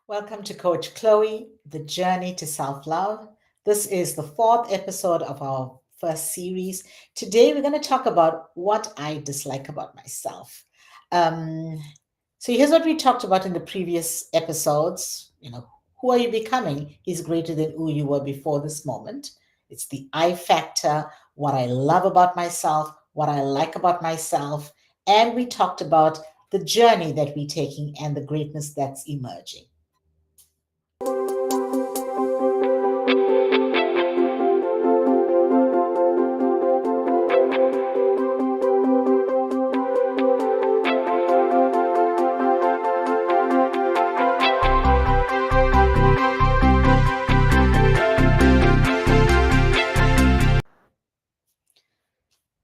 Welcome to Coach Chloe, the journey to self love. This is the fourth episode of our first series. Today, we're going to talk about what I dislike about myself. Um, so, here's what we talked about in the previous episodes. Who are you becoming is greater than who you were before this moment. It's the I factor, what I love about myself, what I like about myself. And we talked about the journey that we're taking and the greatness that's emerging.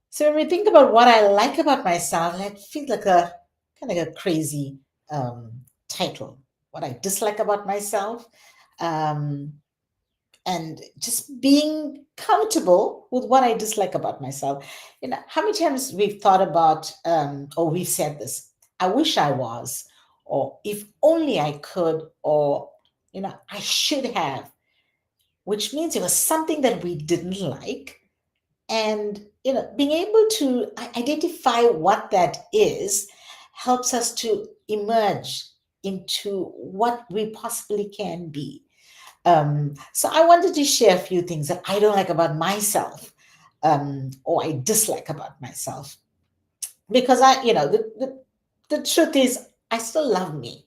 So when we think about what I like about myself, it feels like a kind of like a crazy title. What I dislike about myself, um, and just being comfortable with what I dislike about myself. How many times we've thought about, or we've said this, I wish I was, or if only I could, or, I should have, which means it was something that we didn't like, and being able to identify what that is helps us to emerge into what we possibly can be. So I wanted to share a few things that I don't like about myself, or I dislike about myself, because the truth is I still love me.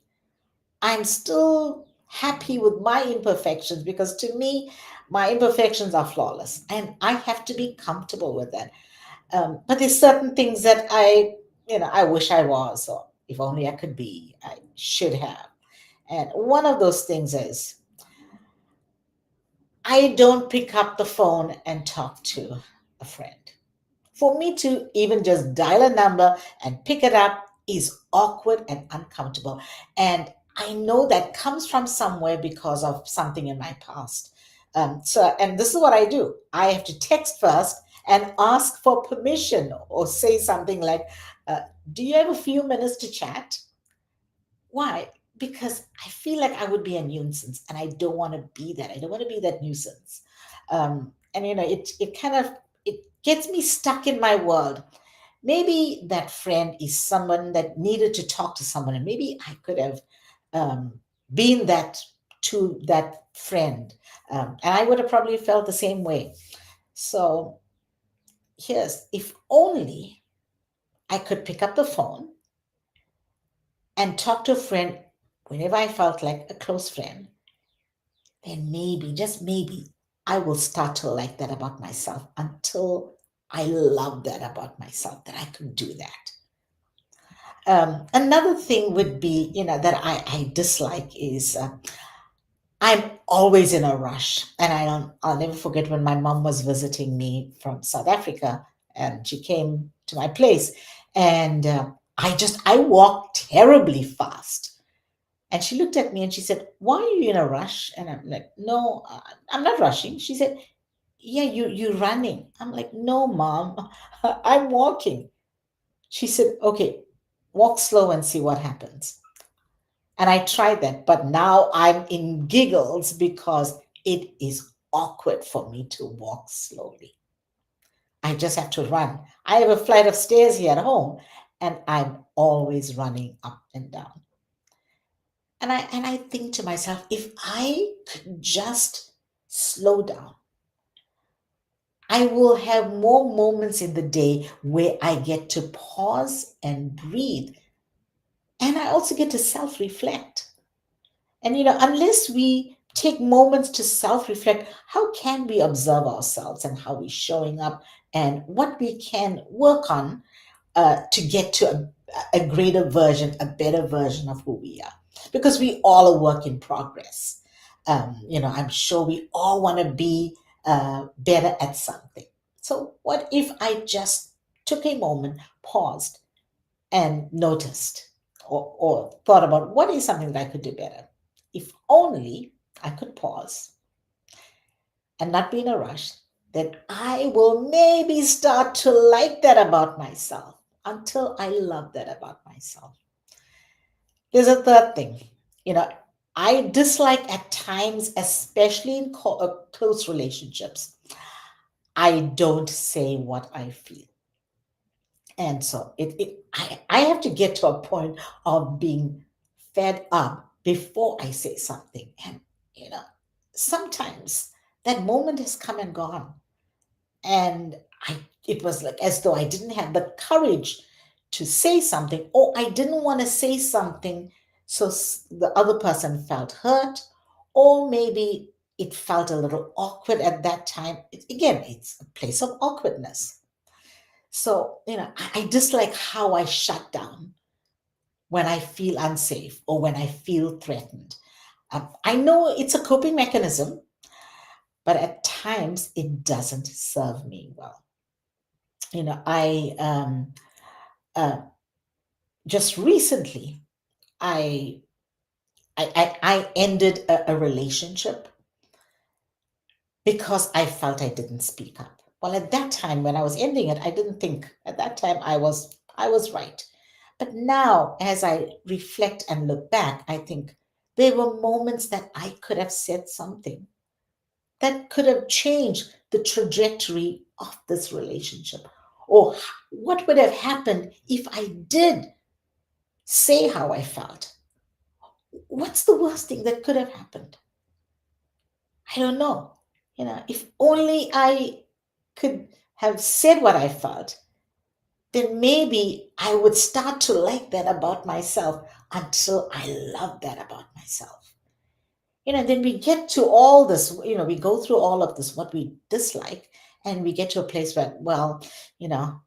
I'm still happy with my imperfections, because to me, my imperfections are flawless and I have to be comfortable with that. But there's certain things that I wish I was, or if only I could be, I should have. And one of those things is I don't pick up the phone and talk to a friend. For me to even just dial a number and pick it up is awkward and uncomfortable. And I know that comes from somewhere because of something in my past. And this is what I do. I have to text first and ask for permission, or say something like, uh, do you have a few minutes to chat? Why? Because I feel like I would be a nuisance, and I don't want to be that. I don't want to be that nuisance. And it kind of it gets me stuck in my world. Maybe that friend is someone that needed to talk to someone, and maybe I could have um, been that to that friend, and I would have probably felt the same way. So here's, if only I could pick up the phone and talk to a friend whenever I felt like a close friend, then maybe, just maybe, I will start to like that about myself, until I love that about myself, that I could do that. Another thing would be, that I dislike is, I'm always in a rush. And I'll never forget when my mom was visiting me from South Africa, and she came to my place, and I walked terribly fast. And she looked at me and she said, "Why are you in a rush?" And I'm like, "No, I'm not rushing." She said, "Yeah, you're running." I'm like, "No, mom, I'm walking." She said, "Okay, walk slow and see what happens." And I tried that, but now I'm in giggles because it is awkward for me to walk slowly. I just have to run. I have a flight of stairs here at home, and I'm always running up and down. And I think to myself, if I could just slow down, I will have more moments in the day where I get to pause and breathe. And I also get to self reflect. And, unless we take moments to self reflect, how can we observe ourselves and how we're showing up, and what we can work on to get to a greater version, a better version of who we are? Because we all are work in progress. I'm sure we all want to be better at something. So, what if I just took a moment, paused, and noticed, or thought about what is something that I could do better? If only I could pause and not be in a rush, then I will maybe start to like that about myself, until I love that about myself. There's a third thing. You know, I dislike at times, especially in close relationships, I don't say what I feel. And so I have to get to a point of being fed up before I say something. And, you know, sometimes that moment has come and gone. And it was like as though I didn't have the courage to say something, or I didn't want to say something so the other person felt hurt, or maybe it felt a little awkward at that time. Again, it's a place of awkwardness. So, I dislike how I shut down when I feel unsafe or when I feel threatened. I know it's a coping mechanism, but at times it doesn't serve me well. I uh, just recently, I I ended a relationship because I felt I didn't speak up. Well, at that time when I was ending it, I didn't think at that time I was right. But now, as I reflect and look back, I think there were moments that I could have said something that could have changed the trajectory of this relationship. Or what would have happened if I did say how I felt? What's the worst thing that could have happened? I don't know. If only I could have said what I felt, then maybe I would start to like that about myself until I love that about myself. Then we get to all this, we go through all of this, what we dislike, and we get to a place where, well, you know,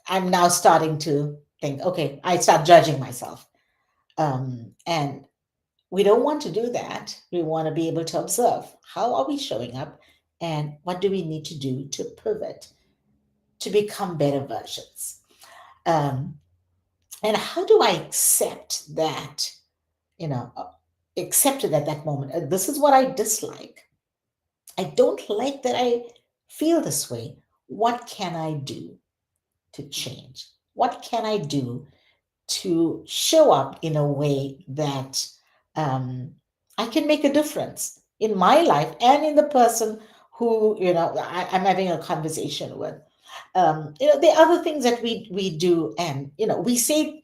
I'm now starting to think, okay, I start judging myself. And we don't want to do that. We want to be able to observe how are we showing up and what do we need to do to pivot to become better versions. Um, and how do I accept that, you know, uh, accept it at that moment? This is what I dislike. I don't like that I feel this way. What can I do to change? What can I do to show up in a way that um, I can make a difference in my life and in the person who I'm having a conversation with. There are other things that we do, and we say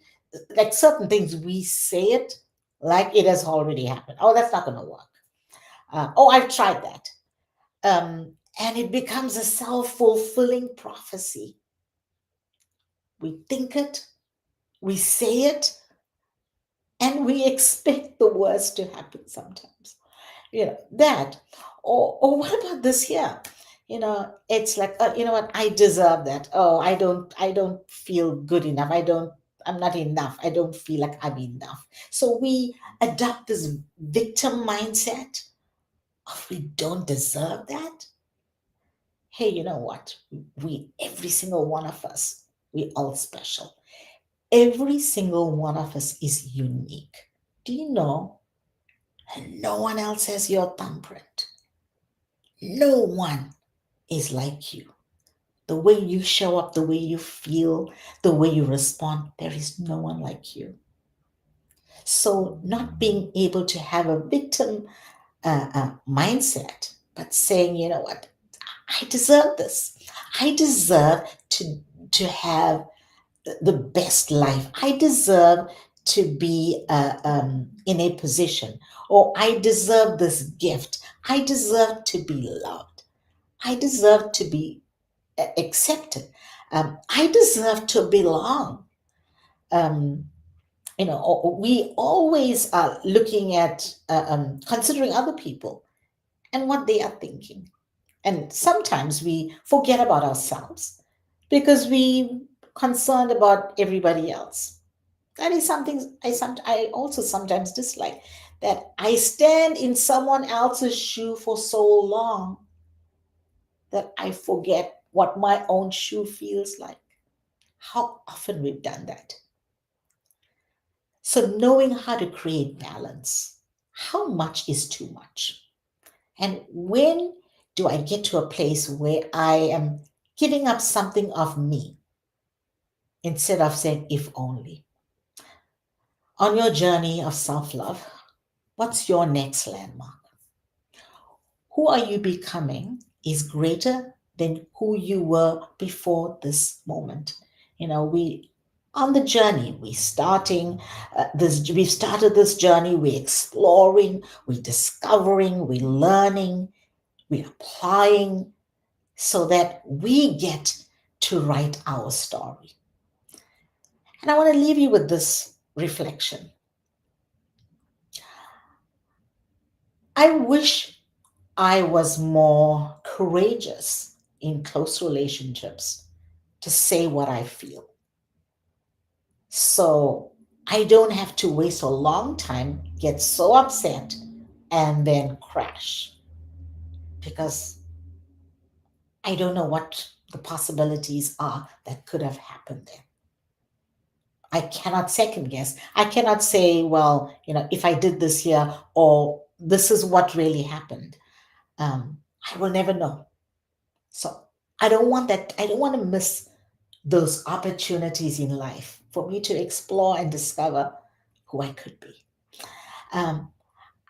like certain things. We say it like it has already happened. Oh, that's not going to work. Oh, I've tried that, and it becomes a self-fulfilling prophecy. We think it, we say it, and we expect the worst to happen sometimes. That. Or what about this here? It's like, you know what, I deserve that. Oh, I don't feel good enough. I'm not enough. I don't feel like I'm enough. So we adopt this victim mindset of we don't deserve that. Hey, you know what? Every single one of us, we all special. Every single one of us is unique. Do you know? And no one else has your thumbprint. No one is like you. The way you show up, the way you feel, the way you respond, there is no one like you. So, not being able to have a victim mindset, but saying, you know what, I deserve this. I deserve to have the best life. I deserve to be in a position, or I deserve this gift. I deserve to be loved. I deserve to be accepted. I deserve to belong. Um, we always are looking at considering other people and what they are thinking. And sometimes we forget about ourselves because we concerned about everybody else. That is something I also sometimes dislike, that I stand in someone else's shoe for so long that I forget what my own shoe feels like. How often we've done that. So knowing how to create balance, how much is too much? And when do I get to a place where I am giving up something of me instead of saying, if only? On your journey of self love, What's your next landmark? Who are you becoming is greater than who you were before this moment. We on the journey, we've started this journey, we're exploring, we're discovering, we're learning, we're applying so that we get to write our story. And I want to leave you with this reflection. I wish I was more courageous in close relationships to say what I feel. So I don't have to waste a long time, get so upset, and then crash because I don't know what the possibilities are that could have happened there. I cannot second guess. I cannot say, well, if I did this here or this is what really happened. I will never know. So I don't want that. I don't want to miss those opportunities in life for me to explore and discover who I could be. Um,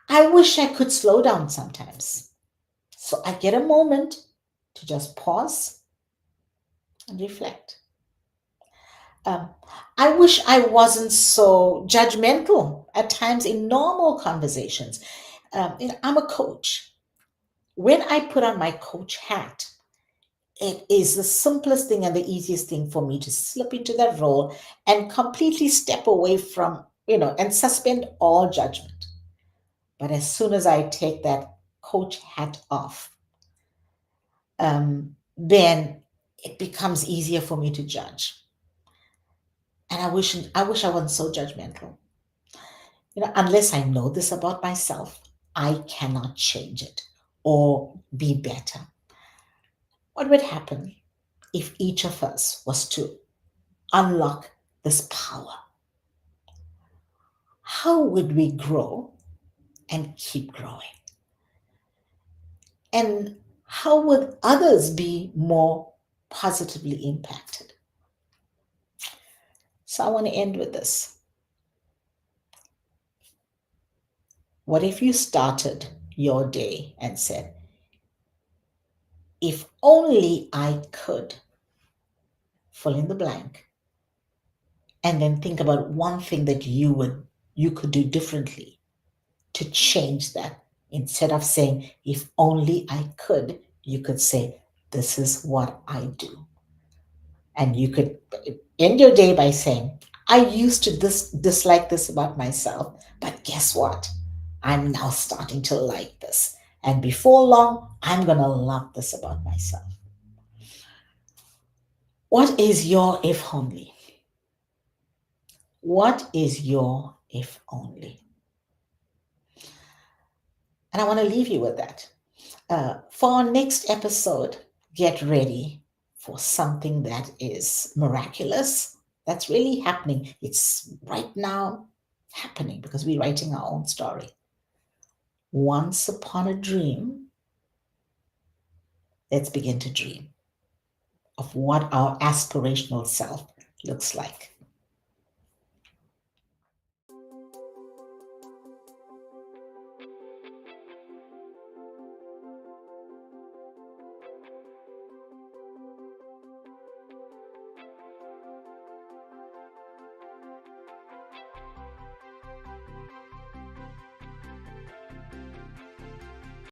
I wish I could slow down sometimes. So I get a moment to just pause and reflect. Um, I wish I wasn't so judgmental at times in normal conversations. I'm a coach. When I put on my coach hat, it is the simplest thing and the easiest thing for me to slip into that role and completely step away from, and suspend all judgment. But as soon as I take that coach hat off, then it becomes easier for me to judge. And I wish I wasn't so judgmental. Unless I know this about myself, I cannot change it or be better. What would happen if each of us was to unlock this power? How would we grow and keep growing? And how would others be more positively impacted? So I want to end with this. What if you started your day and said, if only I could fill in the blank, and then think about one thing that you could do differently to change that. Instead of saying, if only I could, you could say, this is what I do. And you could end your day by saying, I used to dislike this about myself, but guess what? I'm now starting to like this. And before long, I'm going to love this about myself. What is your if only? What is your if only? And I want to leave you with that. For our next episode, get ready for something that is miraculous, that's really happening. It's right now happening because we're writing our own story. Once upon a dream, let's begin to dream of what our aspirational self looks like.